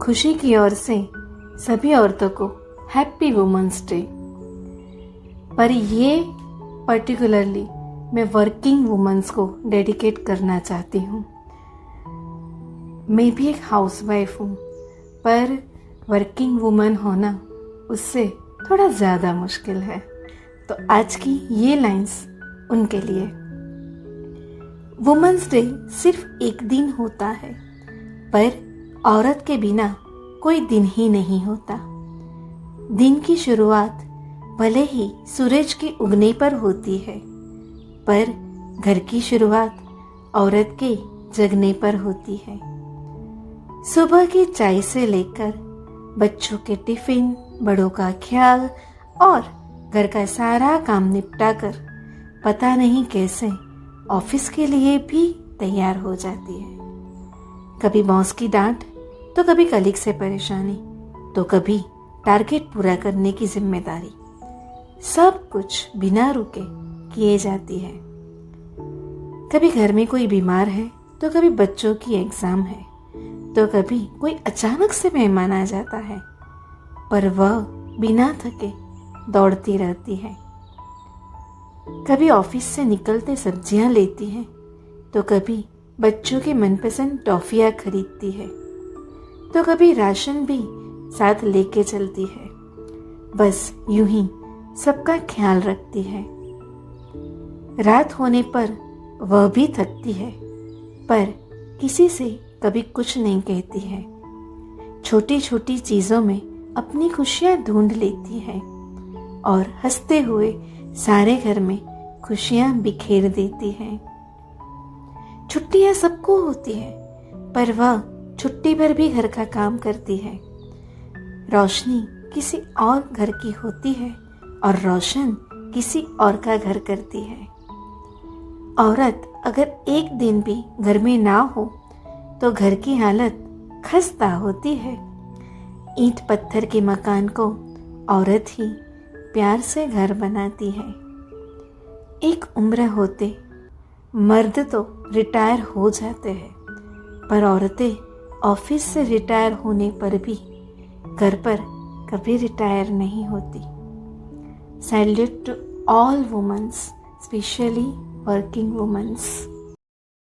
खुशी की ओर से सभी औरतों को हैप्पी वुमेन्स डे। पर ये पर्टिकुलरली मैं वर्किंग वुमेन्स को डेडिकेट करना चाहती हूँ। मैं भी एक हाउसवाइफ हूँ, पर वर्किंग वुमन होना उससे थोड़ा ज़्यादा मुश्किल है। तो आज की ये लाइंस उनके लिए। वुमेन्स डे सिर्फ एक दिन होता है, पर औरत के बिना कोई दिन ही नहीं होता। दिन की शुरुआत भले ही सूरज के उगने पर होती है, पर घर की शुरुआत औरत के जगने पर होती है। सुबह की चाय से लेकर बच्चों के टिफिन, बड़ों का ख्याल और घर का सारा काम निपटाकर पता नहीं कैसे ऑफिस के लिए भी तैयार हो जाती है। कभी बॉस की डांट, तो कभी कलीग से परेशानी, तो कभी टारगेट पूरा करने की जिम्मेदारी। सब कुछ बिना रुके किए जाती है। कभी घर में कोई बीमार है, तो कभी बच्चों की एग्जाम है, तो कभी कोई अचानक से मेहमान आ जाता है, पर वह बिना थके दौड़ती रहती है। कभी ऑफिस से निकलते सब्जियां लेती है, तो कभी बच्चों की मनपसंद टॉफियां खरीदती है, तो कभी राशन भी साथ लेके चलती है। बस यूं ही सबका ख्याल रखती है। रात होने पर वह भी थकती है, पर किसी से कभी कुछ नहीं कहती है। छोटी छोटी चीजों में अपनी खुशियां ढूंढ लेती है और हंसते हुए सारे घर में खुशियां बिखेर देती है। छुट्टियां सबको होती है, पर वह छुट्टी पर भी घर का काम करती है। रोशनी किसी और घर की होती है और रोशन किसी और का घर करती है। औरत अगर एक दिन भी घर में ना हो तो घर की हालत खस्ता होती है। ईंट पत्थर के मकान को औरत ही प्यार से घर बनाती है। एक उम्र होते मर्द तो रिटायर हो जाते हैं, पर औरतें ऑफिस से रिटायर होने पर भी घर पर कभी रिटायर नहीं होती। Salute to all womens, specially working women's.